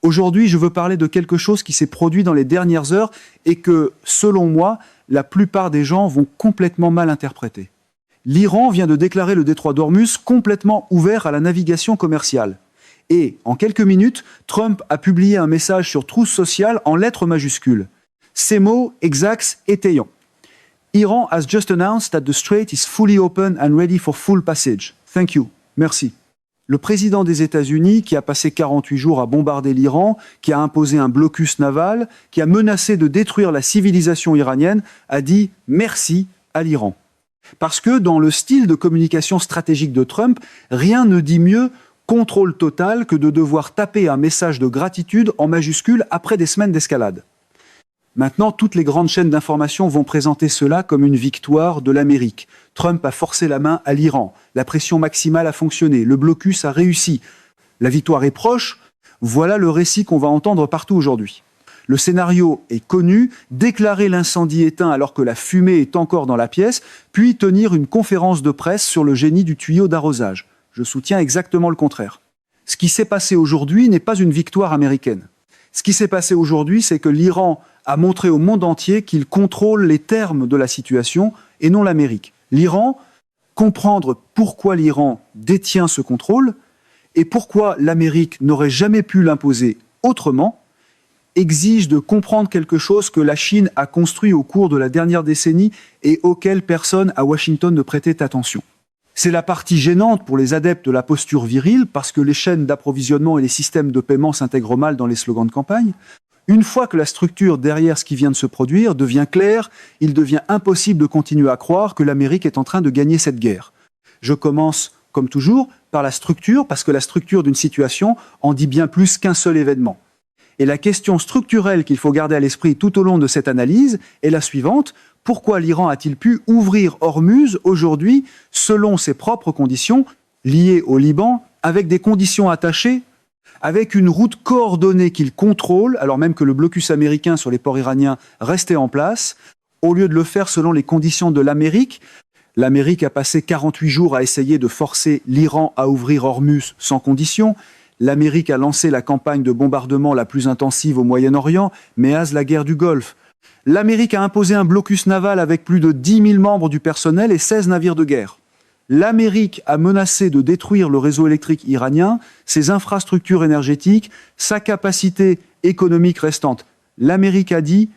Aujourd'hui, je veux parler de quelque chose qui s'est produit dans les dernières heures et que, selon moi, la plupart des gens vont complètement mal interpréter. L'Iran vient de déclarer le détroit d'Ormuz complètement ouvert à la navigation commerciale. Et, en quelques minutes, Trump a publié un message sur Truth Social en lettres majuscules. Ces mots exacts étayant. Iran has just announced that the strait is fully open and ready for full passage. Thank you. Merci. Le président des États-Unis, qui a passé 48 jours à bombarder l'Iran, qui a imposé un blocus naval, qui a menacé de détruire la civilisation iranienne, a dit merci à l'Iran. Parce que dans le style de communication stratégique de Trump, rien ne dit mieux contrôle total que de devoir taper un message de gratitude en majuscule après des semaines d'escalade. Maintenant, toutes les grandes chaînes d'information vont présenter cela comme une victoire de l'Amérique. Trump a forcé la main à l'Iran. La pression maximale a fonctionné. Le blocus a réussi. La victoire est proche. Voilà le récit qu'on va entendre partout aujourd'hui. Le scénario est connu, déclarer l'incendie éteint alors que la fumée est encore dans la pièce, puis tenir une conférence de presse sur le génie du tuyau d'arrosage. Je soutiens exactement le contraire. Ce qui s'est passé aujourd'hui n'est pas une victoire américaine. Ce qui s'est passé aujourd'hui, c'est que l'Iran a montré au monde entier qu'il contrôle les termes de la situation et non l'Amérique. L'Iran, comprendre pourquoi l'Iran détient ce contrôle et pourquoi l'Amérique n'aurait jamais pu l'imposer autrement, exige de comprendre quelque chose que la Chine a construit au cours de la dernière décennie et auquel personne à Washington ne prêtait attention. C'est la partie gênante pour les adeptes de la posture virile, parce que les chaînes d'approvisionnement et les systèmes de paiement s'intègrent mal dans les slogans de campagne. Une fois que la structure derrière ce qui vient de se produire devient claire, il devient impossible de continuer à croire que l'Amérique est en train de gagner cette guerre. Je commence, comme toujours, par la structure, parce que la structure d'une situation en dit bien plus qu'un seul événement. Et la question structurelle qu'il faut garder à l'esprit tout au long de cette analyse est la suivante. Pourquoi l'Iran a-t-il pu ouvrir Ormuz aujourd'hui selon ses propres conditions, liées au Liban, avec des conditions attachées, avec une route coordonnée qu'il contrôle, alors même que le blocus américain sur les ports iraniens restait en place, au lieu de le faire selon les conditions de l'Amérique? L'Amérique a passé 48 jours à essayer de forcer l'Iran à ouvrir Ormuz sans condition. L'Amérique a lancé la campagne de bombardement la plus intensive au Moyen-Orient, mais la guerre du Golfe. L'Amérique a imposé un blocus naval avec plus de 10 000 membres du personnel et 16 navires de guerre. L'Amérique a menacé de détruire le réseau électrique iranien, ses infrastructures énergétiques, sa capacité économique restante. L'Amérique a dit,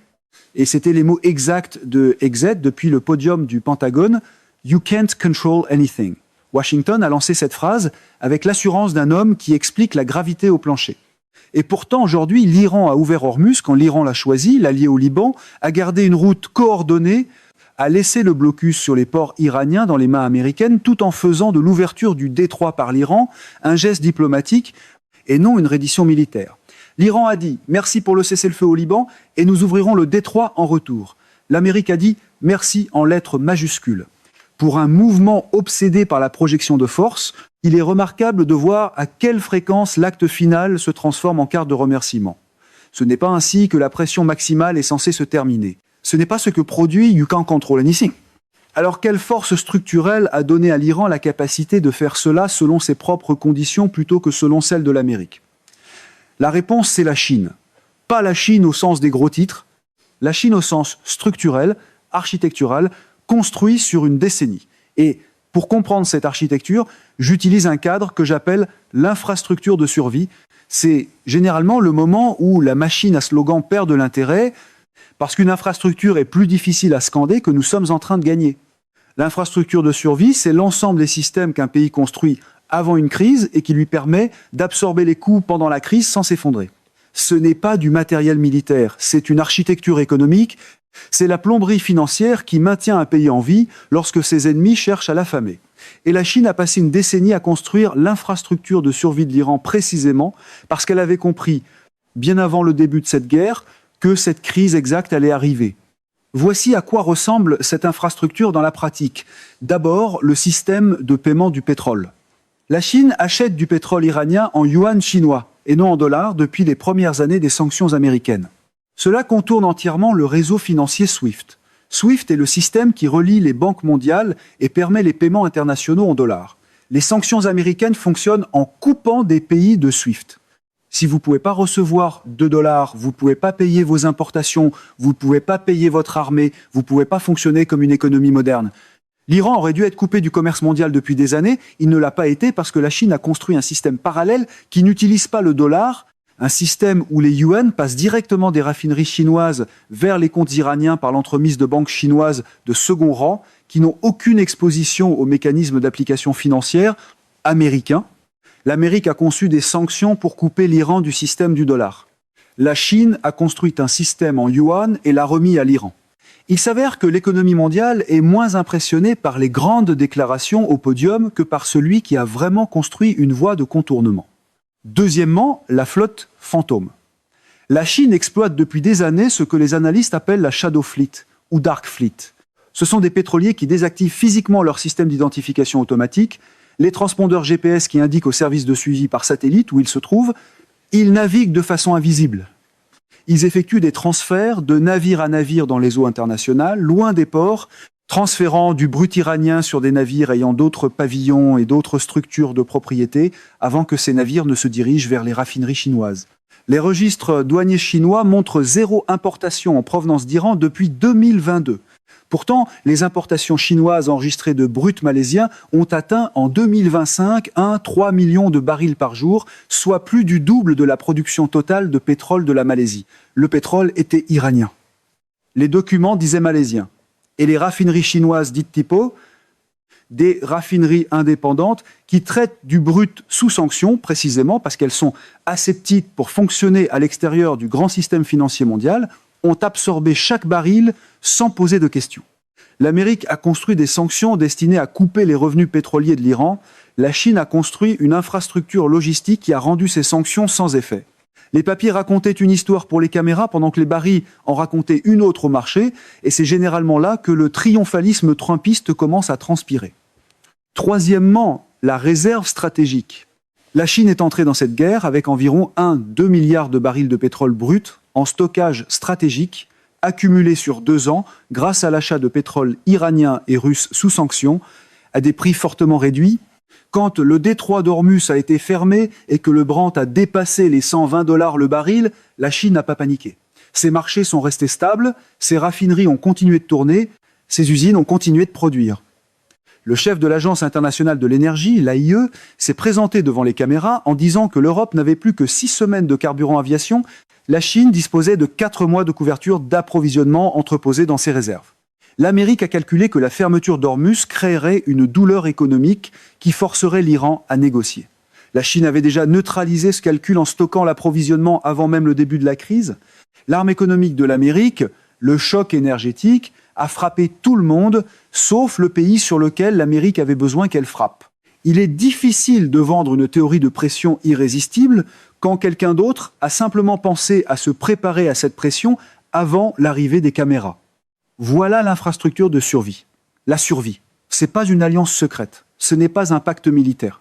et c'était les mots exacts de Exet depuis le podium du Pentagone, « You can't control anything ». Washington a lancé cette phrase avec l'assurance d'un homme qui explique la gravité au plancher. Et pourtant, aujourd'hui, l'Iran a ouvert Ormuz quand l'Iran l'a choisi, l'allié au Liban, a gardé une route coordonnée, a laissé le blocus sur les ports iraniens dans les mains américaines, tout en faisant de l'ouverture du détroit par l'Iran un geste diplomatique et non une reddition militaire. L'Iran a dit « merci pour le cessez-le-feu au Liban et nous ouvrirons le détroit en retour ». L'Amérique a dit « merci » en lettres majuscules. Pour un mouvement obsédé par la projection de force, il est remarquable de voir à quelle fréquence l'acte final se transforme en carte de remerciement. Ce n'est pas ainsi que la pression maximale est censée se terminer. Ce n'est pas ce que produit You Can't Control Anything. Alors quelle force structurelle a donné à l'Iran la capacité de faire cela selon ses propres conditions plutôt que selon celles de l'Amérique? La réponse, c'est la Chine. Pas la Chine au sens des gros titres, la Chine au sens structurel, architectural, construit sur une décennie. Et pour comprendre cette architecture, j'utilise un cadre que j'appelle l'infrastructure de survie. C'est généralement le moment où la machine à slogan perd de l'intérêt parce qu'une infrastructure est plus difficile à scander que nous sommes en train de gagner. L'infrastructure de survie, c'est l'ensemble des systèmes qu'un pays construit avant une crise et qui lui permet d'absorber les coûts pendant la crise sans s'effondrer. Ce n'est pas du matériel militaire, c'est une architecture économique. C'est la plomberie financière qui maintient un pays en vie lorsque ses ennemis cherchent à l'affamer. Et la Chine a passé une décennie à construire l'infrastructure de survie de l'Iran précisément parce qu'elle avait compris, bien avant le début de cette guerre, que cette crise exacte allait arriver. Voici à quoi ressemble cette infrastructure dans la pratique. D'abord, le système de paiement du pétrole. La Chine achète du pétrole iranien en yuan chinois et non en dollars depuis les premières années des sanctions américaines. Cela contourne entièrement le réseau financier SWIFT. SWIFT est le système qui relie les banques mondiales et permet les paiements internationaux en dollars. Les sanctions américaines fonctionnent en coupant des pays de SWIFT. Si vous ne pouvez pas recevoir $2, vous ne pouvez pas payer vos importations, vous ne pouvez pas payer votre armée, vous ne pouvez pas fonctionner comme une économie moderne. L'Iran aurait dû être coupé du commerce mondial depuis des années, il ne l'a pas été parce que la Chine a construit un système parallèle qui n'utilise pas le dollar, un système où les yuan passent directement des raffineries chinoises vers les comptes iraniens par l'entremise de banques chinoises de second rang qui n'ont aucune exposition aux mécanismes d'application financière américains. L'Amérique a conçu des sanctions pour couper l'Iran du système du dollar. La Chine a construit un système en yuan et l'a remis à l'Iran. Il s'avère que l'économie mondiale est moins impressionnée par les grandes déclarations au podium que par celui qui a vraiment construit une voie de contournement. Deuxièmement, la flotte fantôme. La Chine exploite depuis des années ce que les analystes appellent la Shadow Fleet ou Dark Fleet. Ce sont des pétroliers qui désactivent physiquement leur système d'identification automatique, les transpondeurs GPS qui indiquent au service de suivi par satellite où ils se trouvent, ils naviguent de façon invisible. Ils effectuent des transferts de navire à navire dans les eaux internationales, loin des ports, transférant du brut iranien sur des navires ayant d'autres pavillons et d'autres structures de propriété avant que ces navires ne se dirigent vers les raffineries chinoises. Les registres douaniers chinois montrent 0 importation en provenance d'Iran depuis 2022. Pourtant, les importations chinoises enregistrées de brut malaisien ont atteint en 2025 3 millions de barils par jour, soit plus du double de la production totale de pétrole de la Malaisie. Le pétrole était iranien. Les documents disaient malaisien. Et les raffineries chinoises dites typo, des raffineries indépendantes qui traitent du brut sous sanction, précisément parce qu'elles sont assez petites pour fonctionner à l'extérieur du grand système financier mondial, ont absorbé chaque baril sans poser de questions. L'Amérique a construit des sanctions destinées à couper les revenus pétroliers de l'Iran. La Chine a construit une infrastructure logistique qui a rendu ces sanctions sans effet. Les papiers racontaient une histoire pour les caméras pendant que les barils en racontaient une autre au marché, et c'est généralement là que le triomphalisme trumpiste commence à transpirer. Troisièmement, la réserve stratégique. La Chine est entrée dans cette guerre avec environ 1-2 milliards de barils de pétrole brut en stockage stratégique, accumulé sur 2 ans grâce à l'achat de pétrole iranien et russe sous sanction, à des prix fortement réduits. Quand le détroit d'Ormuz a été fermé et que le Brent a dépassé les $120 le baril, la Chine n'a pas paniqué. Ses marchés sont restés stables, ses raffineries ont continué de tourner, ses usines ont continué de produire. Le chef de l'Agence internationale de l'énergie, l'AIE, s'est présenté devant les caméras en disant que l'Europe n'avait plus que 6 semaines de carburant aviation. La Chine disposait de 4 mois de couverture d'approvisionnement entreposés dans ses réserves. L'Amérique a calculé que la fermeture d'Ormuz créerait une douleur économique qui forcerait l'Iran à négocier. La Chine avait déjà neutralisé ce calcul en stockant l'approvisionnement avant même le début de la crise. L'arme économique de l'Amérique, le choc énergétique, a frappé tout le monde, sauf le pays sur lequel l'Amérique avait besoin qu'elle frappe. Il est difficile de vendre une théorie de pression irrésistible quand quelqu'un d'autre a simplement pensé à se préparer à cette pression avant l'arrivée des caméras. Voilà l'infrastructure de survie. La survie, ce n'est pas une alliance secrète, ce n'est pas un pacte militaire.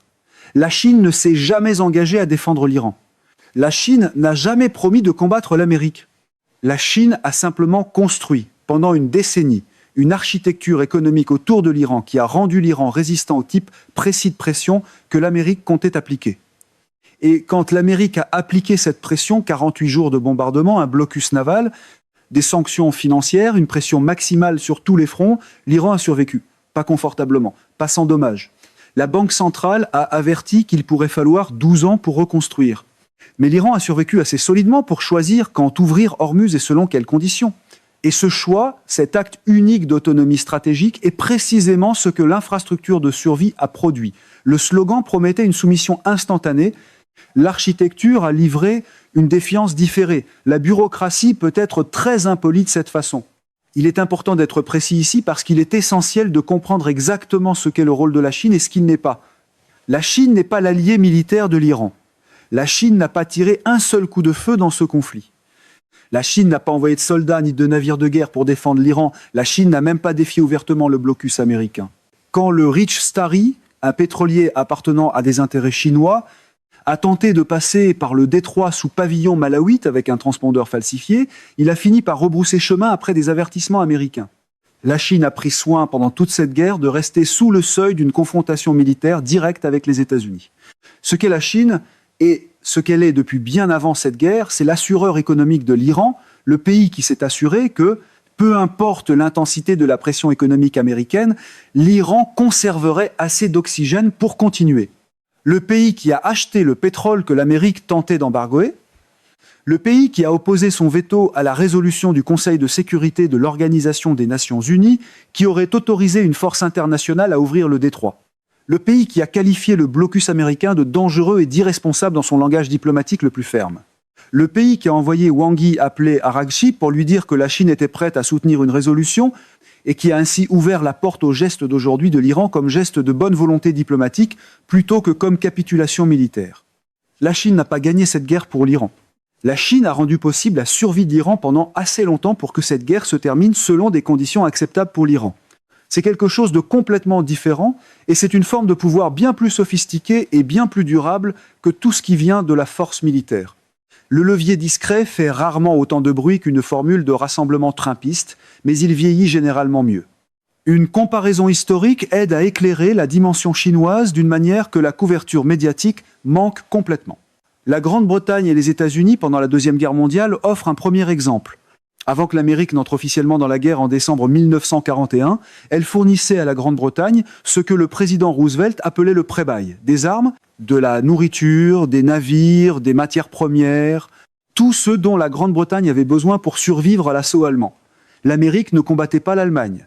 La Chine ne s'est jamais engagée à défendre l'Iran. La Chine n'a jamais promis de combattre l'Amérique. La Chine a simplement construit, pendant une décennie, une architecture économique autour de l'Iran qui a rendu l'Iran résistant au type précis de pression que l'Amérique comptait appliquer. Et quand l'Amérique a appliqué cette pression, 48 jours de bombardement, un blocus naval, des sanctions financières, une pression maximale sur tous les fronts, l'Iran a survécu. Pas confortablement, pas sans dommages. La Banque centrale a averti qu'il pourrait falloir 12 ans pour reconstruire. Mais l'Iran a survécu assez solidement pour choisir quand ouvrir Ormuz et selon quelles conditions. Et ce choix, cet acte unique d'autonomie stratégique, est précisément ce que l'infrastructure de survie a produit. Le slogan promettait une soumission instantanée. L'architecture a livré une défiance différée. La bureaucratie peut être très impolie de cette façon. Il est important d'être précis ici parce qu'il est essentiel de comprendre exactement ce qu'est le rôle de la Chine et ce qu'il n'est pas. La Chine n'est pas l'allié militaire de l'Iran. La Chine n'a pas tiré un seul coup de feu dans ce conflit. La Chine n'a pas envoyé de soldats ni de navires de guerre pour défendre l'Iran. La Chine n'a même pas défié ouvertement le blocus américain. Quand le Rich Starry, un pétrolier appartenant à des intérêts chinois, a tenté de passer par le détroit sous pavillon malawite avec un transpondeur falsifié, il a fini par rebrousser chemin après des avertissements américains. La Chine a pris soin pendant toute cette guerre de rester sous le seuil d'une confrontation militaire directe avec les États-Unis. Ce qu'est la Chine est ce qu'elle est depuis bien avant cette guerre, c'est l'assureur économique de l'Iran, le pays qui s'est assuré que, peu importe l'intensité de la pression économique américaine, l'Iran conserverait assez d'oxygène pour continuer. Le pays qui a acheté le pétrole que l'Amérique tentait d'embargoer, le pays qui a opposé son veto à la résolution du Conseil de sécurité de l'Organisation des Nations Unies qui aurait autorisé une force internationale à ouvrir le détroit. Le pays qui a qualifié le blocus américain de dangereux et d'irresponsable dans son langage diplomatique le plus ferme. Le pays qui a envoyé Wang Yi appeler Araghchi pour lui dire que la Chine était prête à soutenir une résolution et qui a ainsi ouvert la porte au geste d'aujourd'hui de l'Iran comme geste de bonne volonté diplomatique plutôt que comme capitulation militaire. La Chine n'a pas gagné cette guerre pour l'Iran. La Chine a rendu possible la survie de l'Iran pendant assez longtemps pour que cette guerre se termine selon des conditions acceptables pour l'Iran. C'est quelque chose de complètement différent et c'est une forme de pouvoir bien plus sophistiquée et bien plus durable que tout ce qui vient de la force militaire. Le levier discret fait rarement autant de bruit qu'une formule de rassemblement trumpiste, mais il vieillit généralement mieux. Une comparaison historique aide à éclairer la dimension chinoise d'une manière que la couverture médiatique manque complètement. La Grande-Bretagne et les États-Unis, pendant la Deuxième Guerre mondiale, offrent un premier exemple. Avant que l'Amérique n'entre officiellement dans la guerre en décembre 1941, elle fournissait à la Grande-Bretagne ce que le président Roosevelt appelait le pré-bail, des armes, de la nourriture, des navires, des matières premières, tout ce dont la Grande-Bretagne avait besoin pour survivre à l'assaut allemand. L'Amérique ne combattait pas l'Allemagne.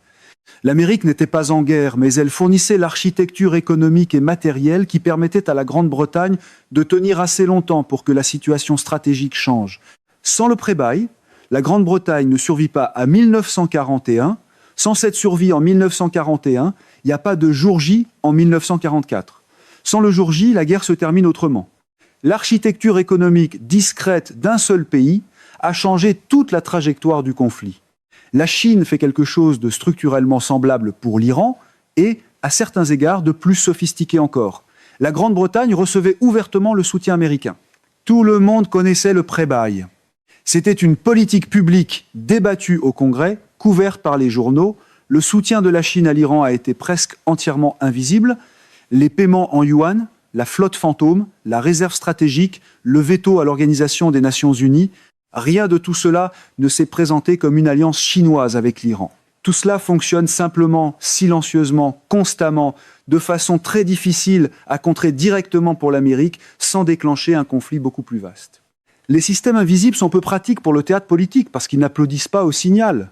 L'Amérique n'était pas en guerre, mais elle fournissait l'architecture économique et matérielle qui permettait à la Grande-Bretagne de tenir assez longtemps pour que la situation stratégique change. Sans le pré-bail, la Grande-Bretagne ne survit pas à 1941. Sans cette survie en 1941, il n'y a pas de jour J en 1944. Sans le jour J, la guerre se termine autrement. L'architecture économique discrète d'un seul pays a changé toute la trajectoire du conflit. La Chine fait quelque chose de structurellement semblable pour l'Iran et, à certains égards, de plus sophistiqué encore. La Grande-Bretagne recevait ouvertement le soutien américain. Tout le monde connaissait le pré-bail. C'était une politique publique débattue au Congrès, couverte par les journaux. Le soutien de la Chine à l'Iran a été presque entièrement invisible. Les paiements en yuan, la flotte fantôme, la réserve stratégique, le veto à l'Organisation des Nations Unies, rien de tout cela ne s'est présenté comme une alliance chinoise avec l'Iran. Tout cela fonctionne simplement, silencieusement, constamment, de façon très difficile à contrer directement pour l'Amérique, sans déclencher un conflit beaucoup plus vaste. Les systèmes invisibles sont peu pratiques pour le théâtre politique parce qu'ils n'applaudissent pas au signal.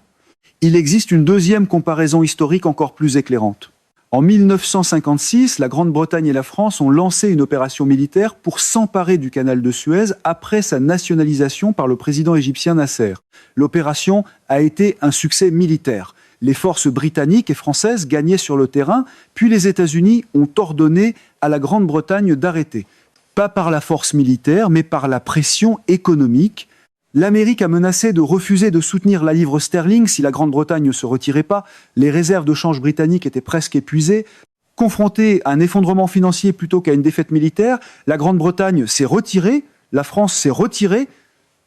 Il existe une deuxième comparaison historique encore plus éclairante. En 1956, la Grande-Bretagne et la France ont lancé une opération militaire pour s'emparer du canal de Suez après sa nationalisation par le président égyptien Nasser. L'opération a été un succès militaire. Les forces britanniques et françaises gagnaient sur le terrain, puis les États-Unis ont ordonné à la Grande-Bretagne d'arrêter. Pas par la force militaire, mais par la pression économique. L'Amérique a menacé de refuser de soutenir la livre sterling si la Grande-Bretagne ne se retirait pas. Les réserves de change britanniques étaient presque épuisées. Confrontée à un effondrement financier plutôt qu'à une défaite militaire, la Grande-Bretagne s'est retirée, la France s'est retirée,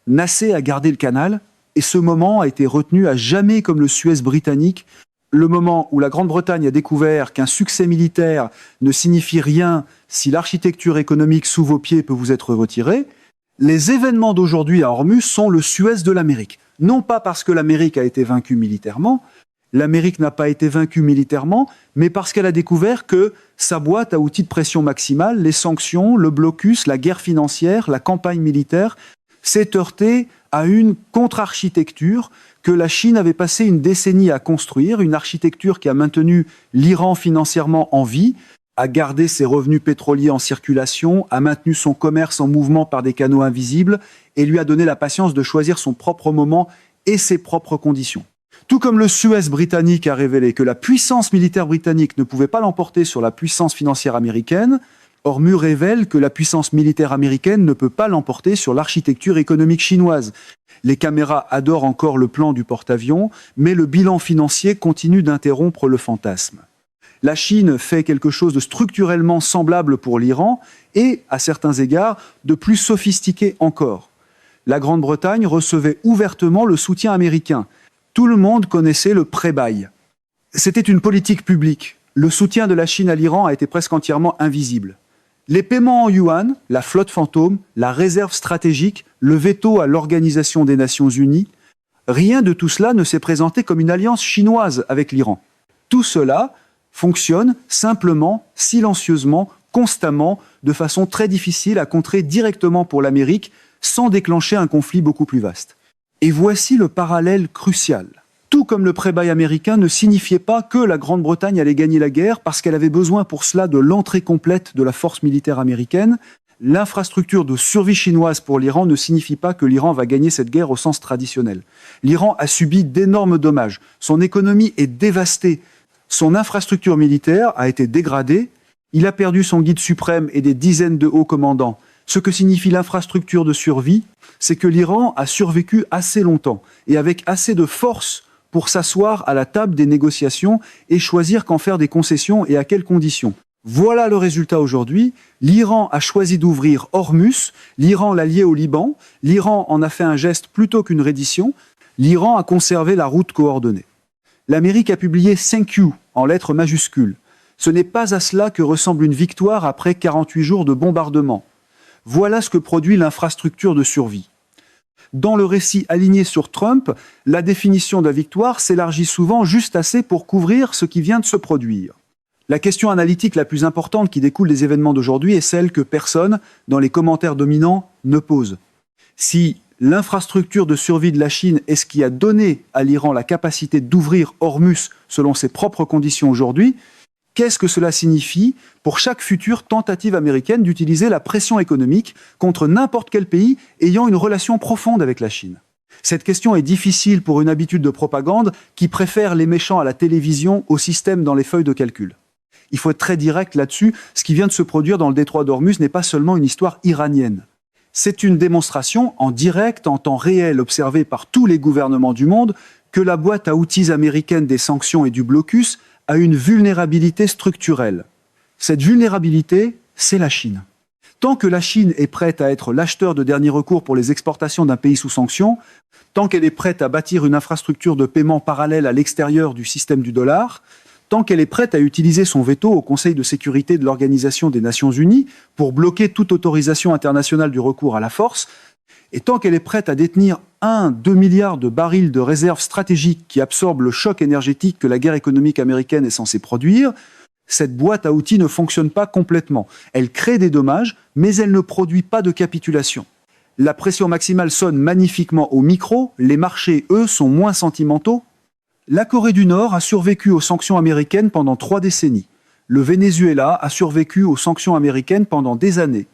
Nasser a gardé le canal, et ce moment a été retenu à jamais comme le Suez britannique, le moment où la Grande-Bretagne a découvert qu'un succès militaire ne signifie rien si l'architecture économique sous vos pieds peut vous être retirée. Les événements d'aujourd'hui à Hormuz sont le Suez de l'Amérique. Non pas parce que l'Amérique a été vaincue militairement, l'Amérique n'a pas été vaincue militairement, mais parce qu'elle a découvert que sa boîte à outils de pression maximale, les sanctions, le blocus, la guerre financière, la campagne militaire, s'est heurtée à une contre-architecture que la Chine avait passé une décennie à construire, une architecture qui a maintenu l'Iran financièrement en vie, a gardé ses revenus pétroliers en circulation, a maintenu son commerce en mouvement par des canaux invisibles et lui a donné la patience de choisir son propre moment et ses propres conditions. Tout comme le Suez britannique a révélé que la puissance militaire britannique ne pouvait pas l'emporter sur la puissance financière américaine, Hormuz révèle que la puissance militaire américaine ne peut pas l'emporter sur l'architecture économique chinoise. Les caméras adorent encore le plan du porte-avions, mais le bilan financier continue d'interrompre le fantasme. La Chine fait quelque chose de structurellement semblable pour l'Iran et, à certains égards, de plus sophistiqué encore. La Grande-Bretagne recevait ouvertement le soutien américain. Tout le monde connaissait le pré-bail. C'était une politique publique. Le soutien de la Chine à l'Iran a été presque entièrement invisible. Les paiements en yuan, la flotte fantôme, la réserve stratégique, le veto à l'Organisation des Nations Unies, rien de tout cela ne s'est présenté comme une alliance chinoise avec l'Iran. Tout cela fonctionne simplement, silencieusement, constamment, de façon très difficile à contrer directement pour l'Amérique, sans déclencher un conflit beaucoup plus vaste. Et voici le parallèle crucial. Tout comme le pré-bail américain ne signifiait pas que la Grande-Bretagne allait gagner la guerre parce qu'elle avait besoin pour cela de l'entrée complète de la force militaire américaine, l'infrastructure de survie chinoise pour l'Iran ne signifie pas que l'Iran va gagner cette guerre au sens traditionnel. L'Iran a subi d'énormes dommages. Son économie est dévastée. Son infrastructure militaire a été dégradée. Il a perdu son guide suprême et des dizaines de hauts commandants. Ce que signifie l'infrastructure de survie, c'est que l'Iran a survécu assez longtemps et avec assez de force pour s'asseoir à la table des négociations et choisir qu'en faire des concessions et à quelles conditions. Voilà le résultat aujourd'hui. L'Iran a choisi d'ouvrir Hormuz, l'Iran l'a lié au Liban, l'Iran en a fait un geste plutôt qu'une reddition, l'Iran a conservé la route coordonnée. L'Amérique a publié « Thank you » en lettres majuscules. Ce n'est pas à cela que ressemble une victoire après 48 jours de bombardement. Voilà ce que produit l'infrastructure de survie. Dans le récit aligné sur Trump, la définition de la victoire s'élargit souvent juste assez pour couvrir ce qui vient de se produire. La question analytique la plus importante qui découle des événements d'aujourd'hui est celle que personne, dans les commentaires dominants, ne pose. Si l'infrastructure de survie de la Chine est ce qui a donné à l'Iran la capacité d'ouvrir Hormuz selon ses propres conditions aujourd'hui, qu'est-ce que cela signifie pour chaque future tentative américaine d'utiliser la pression économique contre n'importe quel pays ayant une relation profonde avec la Chine? Cette question est difficile pour une habitude de propagande qui préfère les méchants à la télévision au système dans les feuilles de calcul. Il faut être très direct là-dessus. Ce qui vient de se produire dans le détroit d'Hormuz n'est pas seulement une histoire iranienne. C'est une démonstration en direct, en temps réel, observée par tous les gouvernements du monde, que la boîte à outils américaine des sanctions et du blocus a une vulnérabilité structurelle. Cette vulnérabilité, c'est la Chine. Tant que la Chine est prête à être l'acheteur de dernier recours pour les exportations d'un pays sous sanctions, tant qu'elle est prête à bâtir une infrastructure de paiement parallèle à l'extérieur du système du dollar, tant qu'elle est prête à utiliser son veto au Conseil de sécurité de l'Organisation des Nations Unies pour bloquer toute autorisation internationale du recours à la force, et tant qu'elle est prête à détenir 1-2 milliards de barils de réserves stratégiques qui absorbent le choc énergétique que la guerre économique américaine est censée produire, cette boîte à outils ne fonctionne pas complètement. Elle crée des dommages, mais elle ne produit pas de capitulation. La pression maximale sonne magnifiquement au micro, les marchés, eux, sont moins sentimentaux. La Corée du Nord a survécu aux sanctions américaines pendant 3 décennies. Le Venezuela a survécu aux sanctions américaines pendant des années.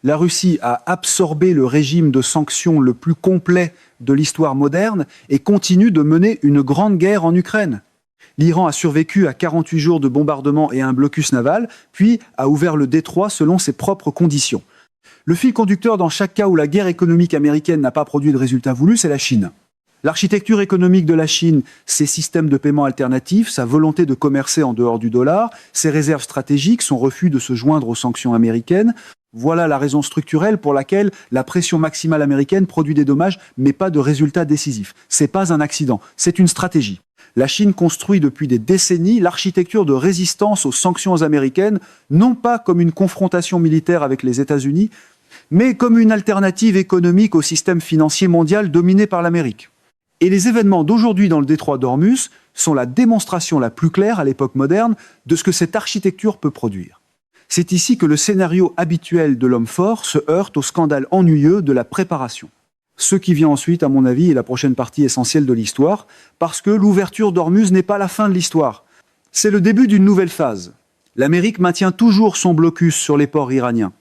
La Russie a absorbé le régime de sanctions le plus complet de l'histoire moderne et continue de mener une grande guerre en Ukraine. L'Iran a survécu à 48 jours de bombardement et à un blocus naval, puis a ouvert le détroit selon ses propres conditions. Le fil conducteur dans chaque cas où la guerre économique américaine n'a pas produit de résultat voulu, c'est la Chine. L'architecture économique de la Chine, ses systèmes de paiement alternatifs, sa volonté de commercer en dehors du dollar, ses réserves stratégiques, son refus de se joindre aux sanctions américaines, voilà la raison structurelle pour laquelle la pression maximale américaine produit des dommages, mais pas de résultats décisifs. C'est pas un accident, c'est une stratégie. La Chine construit depuis des décennies l'architecture de résistance aux sanctions américaines, non pas comme une confrontation militaire avec les États-Unis, mais comme une alternative économique au système financier mondial dominé par l'Amérique. Et les événements d'aujourd'hui dans le détroit d'Hormuz sont la démonstration la plus claire à l'époque moderne de ce que cette architecture peut produire. C'est ici que le scénario habituel de l'homme fort se heurte au scandale ennuyeux de la préparation. Ce qui vient ensuite, à mon avis, est la prochaine partie essentielle de l'histoire, parce que l'ouverture d'Hormuz n'est pas la fin de l'histoire. C'est le début d'une nouvelle phase. L'Amérique maintient toujours son blocus sur les ports iraniens.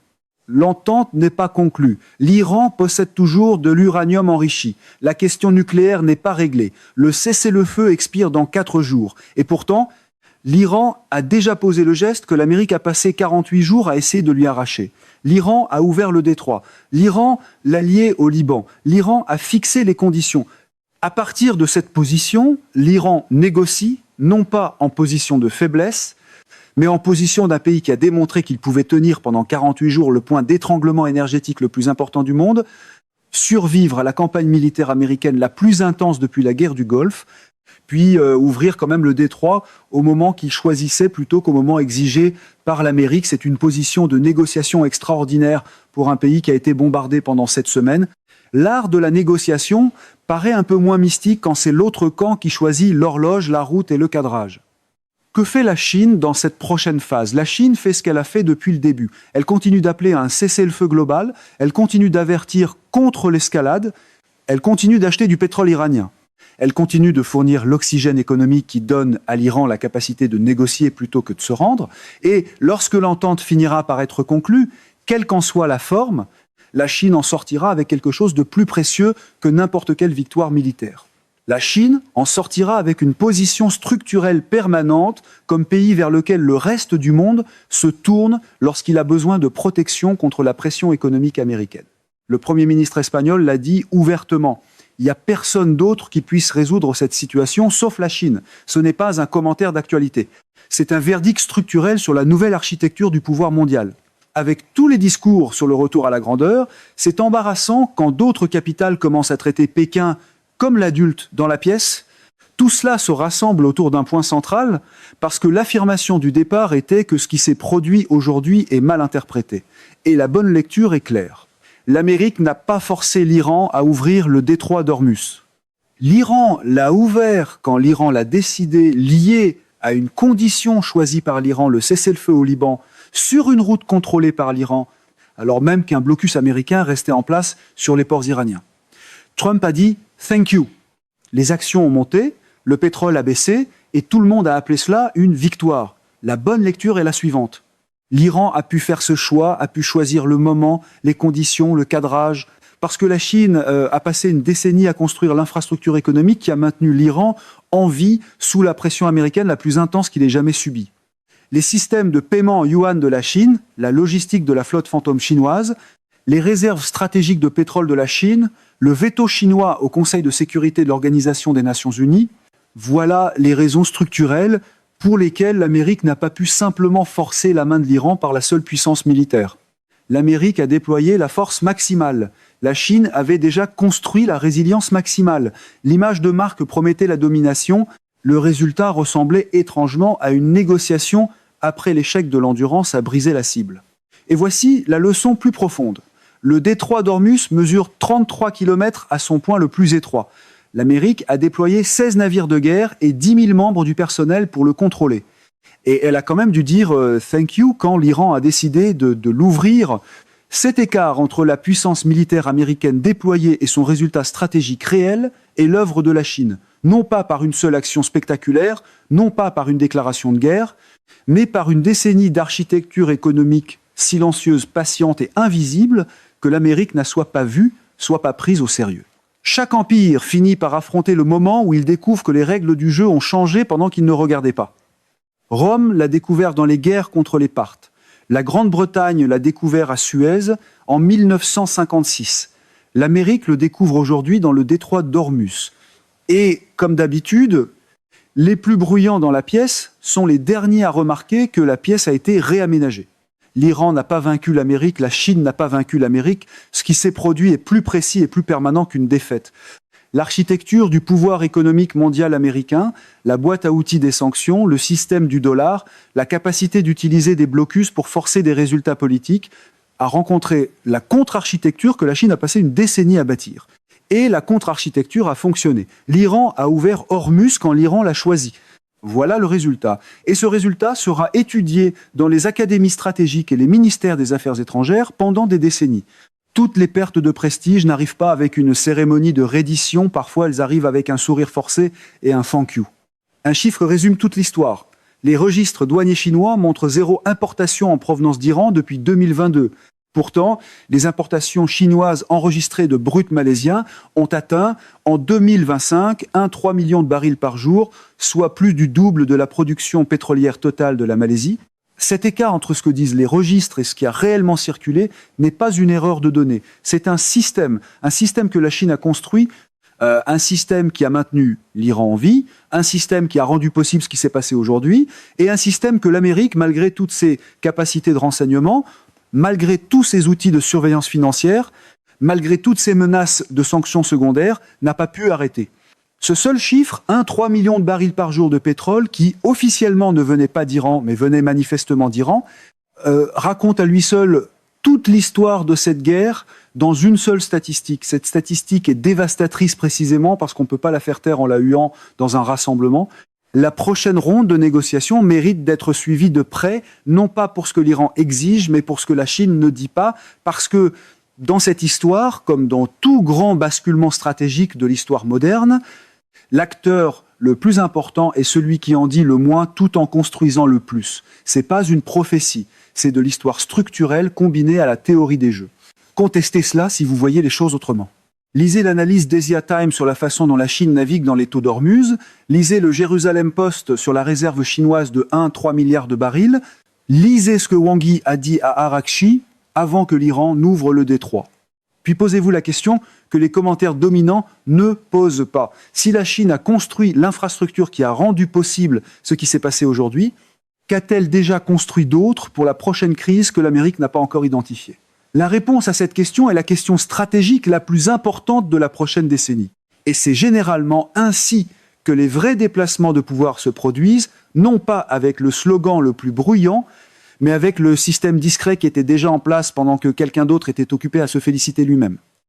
L'entente n'est pas conclue. L'Iran possède toujours de l'uranium enrichi. La question nucléaire n'est pas réglée. Le cessez-le-feu expire dans 4 jours. Et pourtant, l'Iran a déjà posé le geste que l'Amérique a passé 48 jours à essayer de lui arracher. L'Iran a ouvert le détroit. L'Iran l'a lié au Liban. L'Iran a fixé les conditions. À partir de cette position, l'Iran négocie, non pas en position de faiblesse, mais en position d'un pays qui a démontré qu'il pouvait tenir pendant 48 jours le point d'étranglement énergétique le plus important du monde, survivre à la campagne militaire américaine la plus intense depuis la guerre du Golfe, puis ouvrir quand même le détroit au moment qu'il choisissait plutôt qu'au moment exigé par l'Amérique. C'est une position de négociation extraordinaire pour un pays qui a été bombardé pendant 7 semaines. L'art de la négociation paraît un peu moins mystique quand c'est l'autre camp qui choisit l'horloge, la route et le cadrage. Que fait la Chine dans cette prochaine phase? La Chine fait ce qu'elle a fait depuis le début. Elle continue d'appeler à un cessez-le-feu global, elle continue d'avertir contre l'escalade, elle continue d'acheter du pétrole iranien. Elle continue de fournir l'oxygène économique qui donne à l'Iran la capacité de négocier plutôt que de se rendre. Et lorsque l'entente finira par être conclue, quelle qu'en soit la forme, la Chine en sortira avec quelque chose de plus précieux que n'importe quelle victoire militaire. La Chine en sortira avec une position structurelle permanente comme pays vers lequel le reste du monde se tourne lorsqu'il a besoin de protection contre la pression économique américaine. Le Premier ministre espagnol l'a dit ouvertement. Il n'y a personne d'autre qui puisse résoudre cette situation, sauf la Chine. Ce n'est pas un commentaire d'actualité. C'est un verdict structurel sur la nouvelle architecture du pouvoir mondial. Avec tous les discours sur le retour à la grandeur, c'est embarrassant quand d'autres capitales commencent à traiter Pékin comme l'adulte dans la pièce. Tout cela se rassemble autour d'un point central, parce que l'affirmation du départ était que ce qui s'est produit aujourd'hui est mal interprété. Et la bonne lecture est claire. L'Amérique n'a pas forcé l'Iran à ouvrir le détroit d'Ormuz. L'Iran l'a ouvert quand l'Iran l'a décidé, lié à une condition choisie par l'Iran, le cessez-le-feu au Liban, sur une route contrôlée par l'Iran, alors même qu'un blocus américain restait en place sur les ports iraniens. Trump a dit « thank you ». Les actions ont monté, le pétrole a baissé, et tout le monde a appelé cela une victoire. La bonne lecture est la suivante. L'Iran a pu faire ce choix, a pu choisir le moment, les conditions, le cadrage, parce que la Chine a passé une décennie à construire l'infrastructure économique qui a maintenu l'Iran en vie sous la pression américaine la plus intense qu'il ait jamais subie. Les systèmes de paiement en yuan de la Chine, la logistique de la flotte fantôme chinoise, les réserves stratégiques de pétrole de la Chine, le veto chinois au Conseil de sécurité de l'Organisation des Nations Unies, voilà les raisons structurelles pour lesquelles l'Amérique n'a pas pu simplement forcer la main de l'Iran par la seule puissance militaire. L'Amérique a déployé la force maximale. La Chine avait déjà construit la résilience maximale. L'image de marque promettait la domination. Le résultat ressemblait étrangement à une négociation après l'échec de l'endurance à briser la cible. Et voici la leçon plus profonde. Le détroit d'Ormuz mesure 33 km à son point le plus étroit. L'Amérique a déployé 16 navires de guerre et 10 000 membres du personnel pour le contrôler. Et elle a quand même dû dire « thank you » quand l'Iran a décidé de l'ouvrir. Cet écart entre la puissance militaire américaine déployée et son résultat stratégique réel est l'œuvre de la Chine. Non pas par une seule action spectaculaire, non pas par une déclaration de guerre, mais par une décennie d'architecture économique silencieuse, patiente et invisible que l'Amérique n'a soit pas vue, soit pas prise au sérieux. Chaque empire finit par affronter le moment où il découvre que les règles du jeu ont changé pendant qu'il ne regardait pas. Rome l'a découvert dans les guerres contre les Parthes. La Grande-Bretagne l'a découvert à Suez en 1956. L'Amérique le découvre aujourd'hui dans le détroit d'Ormuz. Et, comme d'habitude, les plus bruyants dans la pièce sont les derniers à remarquer que la pièce a été réaménagée. L'Iran n'a pas vaincu l'Amérique, la Chine n'a pas vaincu l'Amérique. Ce qui s'est produit est plus précis et plus permanent qu'une défaite. L'architecture du pouvoir économique mondial américain, la boîte à outils des sanctions, le système du dollar, la capacité d'utiliser des blocus pour forcer des résultats politiques, a rencontré la contre-architecture que la Chine a passé une décennie à bâtir. Et la contre-architecture a fonctionné. L'Iran a ouvert Ormuz quand l'Iran l'a choisi. Voilà le résultat. Et ce résultat sera étudié dans les académies stratégiques et les ministères des Affaires étrangères pendant des décennies. Toutes les pertes de prestige n'arrivent pas avec une cérémonie de reddition, parfois elles arrivent avec un sourire forcé et un thank you. Un chiffre résume toute l'histoire. Les registres douaniers chinois montrent 0 importation en provenance d'Iran depuis 2022. Pourtant, les importations chinoises enregistrées de brut malaisiens ont atteint en 2025 3 millions de barils par jour, soit plus du double de la production pétrolière totale de la Malaisie. Cet écart entre ce que disent les registres et ce qui a réellement circulé n'est pas une erreur de données. C'est un système que la Chine a construit, un système qui a maintenu l'Iran en vie, un système qui a rendu possible ce qui s'est passé aujourd'hui, et un système que l'Amérique, malgré toutes ses capacités de renseignement, malgré tous ses outils de surveillance financière, malgré toutes ces menaces de sanctions secondaires, n'a pas pu arrêter. Ce seul chiffre, 3 millions de barils par jour de pétrole, qui officiellement ne venait pas d'Iran, mais venait manifestement d'Iran, raconte à lui seul toute l'histoire de cette guerre dans une seule statistique. Cette statistique est dévastatrice précisément parce qu'on ne peut pas la faire taire en la huant dans un rassemblement. La prochaine ronde de négociations mérite d'être suivie de près, non pas pour ce que l'Iran exige, mais pour ce que la Chine ne dit pas, parce que dans cette histoire, comme dans tout grand basculement stratégique de l'histoire moderne, l'acteur le plus important est celui qui en dit le moins tout en construisant le plus. C'est pas une prophétie, c'est de l'histoire structurelle combinée à la théorie des jeux. Contestez cela si vous voyez les choses autrement. Lisez l'analyse d'Asia Times sur la façon dont la Chine navigue dans les taux d'Ormuz. Lisez le Jérusalem Post sur la réserve chinoise de 1,3 milliard de barils. Lisez ce que Wang Yi a dit à Arakchi avant que l'Iran n'ouvre le détroit. Puis posez-vous la question que les commentaires dominants ne posent pas. Si la Chine a construit l'infrastructure qui a rendu possible ce qui s'est passé aujourd'hui, qu'a-t-elle déjà construit d'autre pour la prochaine crise que l'Amérique n'a pas encore identifiée ? La réponse à cette question est la question stratégique la plus importante de la prochaine décennie. Et c'est généralement ainsi que les vrais déplacements de pouvoir se produisent, non pas avec le slogan le plus bruyant, mais avec le système discret qui était déjà en place pendant que quelqu'un d'autre était occupé à se féliciter lui-même.